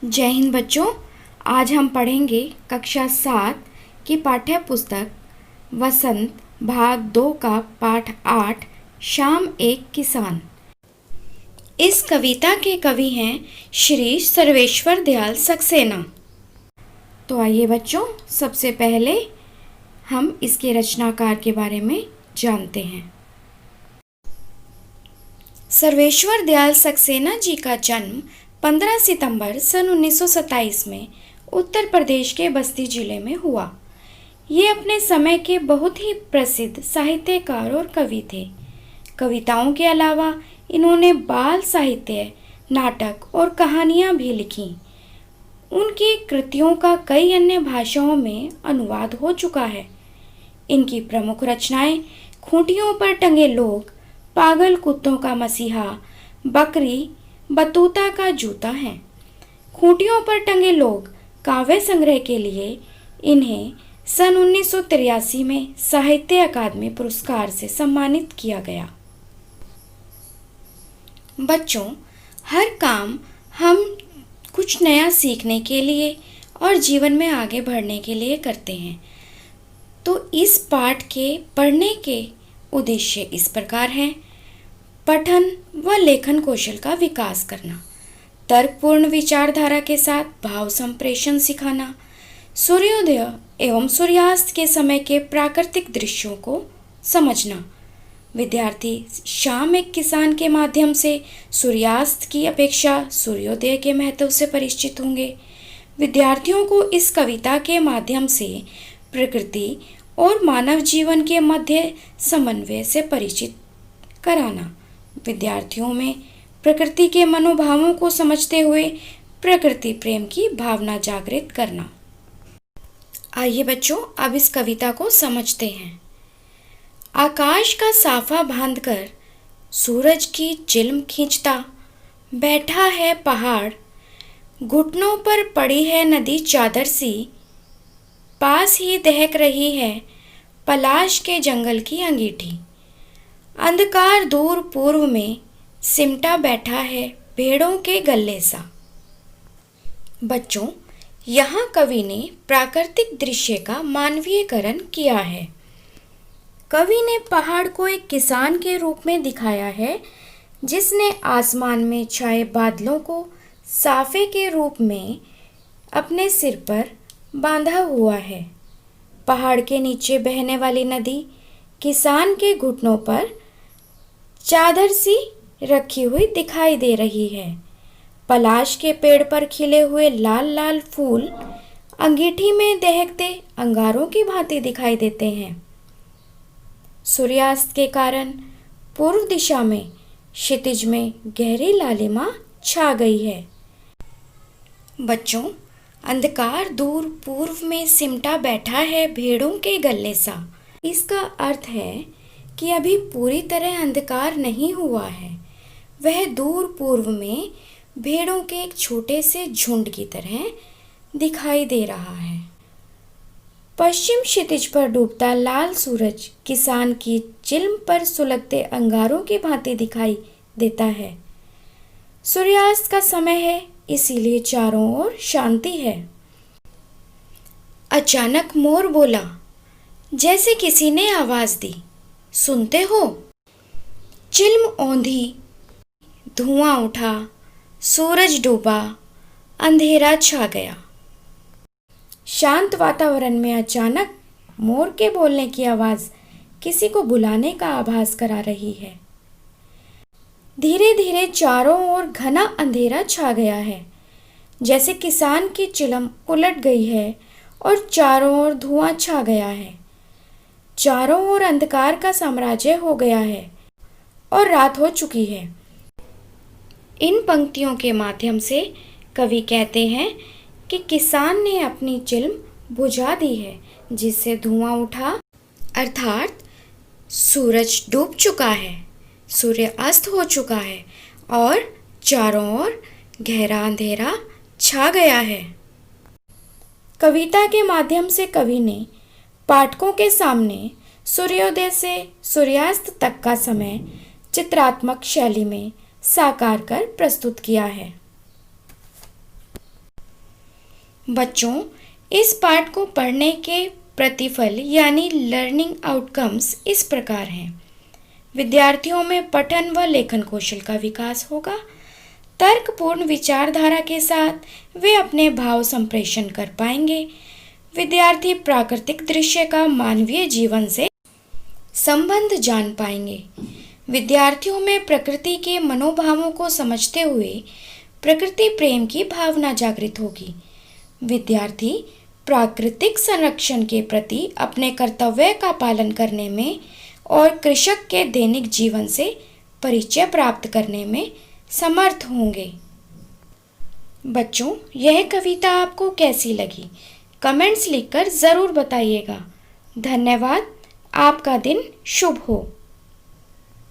जय हिंद बच्चों। आज हम पढ़ेंगे कक्षा 7 की पाठ्य पुस्तक वसंत भाग 2 का पाठ 8 शाम एक किसान। इस कविता के कवि हैं श्री सर्वेश्वर दयाल सक्सेना। तो आइए बच्चों, सबसे पहले हम इसके रचनाकार के बारे में जानते हैं। सर्वेश्वर दयाल सक्सेना जी का जन्म 15 सितंबर सन 1927 में उत्तर प्रदेश के बस्ती जिले में हुआ। ये अपने समय के बहुत ही प्रसिद्ध साहित्यकार और कवि थे। कविताओं के अलावा इन्होंने बाल साहित्य, नाटक और कहानियाँ भी लिखीं। उनकी कृतियों का कई अन्य भाषाओं में अनुवाद हो चुका है। इनकी प्रमुख रचनाएं खूंटियों पर टंगे लोग, पागल कुत्तों का मसीहा, बकरी, बतूता का जूता है। खूंटियों पर टंगे लोग काव्य संग्रह के लिए इन्हें सन 1983 में साहित्य अकादमी पुरस्कार से सम्मानित किया गया। बच्चों, हर काम हम कुछ नया सीखने के लिए और जीवन में आगे बढ़ने के लिए करते हैं। तो इस पाठ के पढ़ने के उद्देश्य इस प्रकार हैं: पठन व लेखन कौशल का विकास करना, तर्कपूर्ण विचारधारा के साथ भाव संप्रेषण सिखाना, सूर्योदय एवं सूर्यास्त के समय के प्राकृतिक दृश्यों को समझना। विद्यार्थी शाम एक किसान के माध्यम से सूर्यास्त की अपेक्षा सूर्योदय के महत्व से परिचित होंगे। विद्यार्थियों को इस कविता के माध्यम से प्रकृति और मानव जीवन के मध्य समन्वय से परिचित कराना। विद्यार्थियों में प्रकृति के मनोभावों को समझते हुए प्रकृति प्रेम की भावना जागृत करना। आइए बच्चों, अब इस कविता को समझते हैं। आकाश का साफा बांधकर सूरज की चिल्म खींचता बैठा है पहाड़, घुटनों पर पड़ी है नदी चादर सी, पास ही दहक रही है पलाश के जंगल की अंगीठी। अंधकार दूर पूर्व में सिमटा बैठा है भेड़ों के गल्ले सा। बच्चों, यहाँ कवि ने प्राकृतिक दृश्य का मानवीयकरण किया है। कवि ने पहाड़ को एक किसान के रूप में दिखाया है, जिसने आसमान में छाए बादलों को साफे के रूप में अपने सिर पर बांधा हुआ है। पहाड़ के नीचे बहने वाली नदी किसान के घुटनों पर चादर सी रखी हुई दिखाई दे रही है। पलाश के पेड़ पर खिले हुए लाल लाल फूल अंगीठी में दहकते अंगारों की भांति दिखाई देते हैं। सूर्यास्त के कारण पूर्व दिशा में क्षितिज में गहरी लालिमा छा गई है। बच्चों, अंधकार दूर पूर्व में सिमटा बैठा है भेड़ों के गल्ले सा। इसका अर्थ है कि अभी पूरी तरह अंधकार नहीं हुआ है। वह दूर पूर्व में भेड़ों के एक छोटे से झुंड की तरह दिखाई दे रहा है। पश्चिम क्षितिज पर डूबता लाल सूरज किसान की चिल्म पर सुलगते अंगारों की भांति दिखाई देता है। सूर्यास्त का समय है, इसीलिए चारों ओर शांति है। अचानक मोर बोला, जैसे किसी ने आवाज दी, सुनते हो? चिल्म औंधी, धुआं उठा, सूरज डूबा, अंधेरा छा गया। शांत वातावरण में अचानक मोर के बोलने की आवाज किसी को बुलाने का आभास करा रही है। धीरे धीरे चारों ओर घना अंधेरा छा गया है, जैसे किसान की चिलम उलट गई है और चारों ओर धुआं छा गया है। चारों ओर अंधकार का साम्राज्य हो गया है और रात हो चुकी है। इन पंक्तियों के माध्यम से कवि कहते हैं कि किसान ने अपनी चिल्म बुझा दी है, जिससे धुआं उठा, अर्थात सूरज डूब चुका है, सूर्य अस्त हो चुका है और चारों ओर गहरा अंधेरा छा गया है। कविता के माध्यम से कवि ने पाठकों के सामने सूर्योदय से सूर्यास्त तक का समय चित्रात्मक शैली में साकार कर प्रस्तुत किया है। बच्चों, इस पाठ को पढ़ने के प्रतिफल यानी लर्निंग आउटकम्स इस प्रकार हैं। विद्यार्थियों में पठन व लेखन कौशल का विकास होगा। तर्कपूर्ण विचारधारा के साथ वे अपने भाव संप्रेषण कर पाएंगे। विद्यार्थी प्राकृतिक दृश्य का मानवीय जीवन से संबंध जान पाएंगे। विद्यार्थियों में प्रकृति के मनोभावों को समझते हुए प्रकृति प्रेम की भावना जागृत होगी। विद्यार्थी प्राकृतिक संरक्षण के प्रति अपने कर्तव्य का पालन करने में और कृषक के दैनिक जीवन से परिचय प्राप्त करने में समर्थ होंगे। बच्चों, यह कविता आपको कैसी लगी? कमेंट्स लिखकर ज़रूर बताइएगा। धन्यवाद। आपका दिन शुभ हो।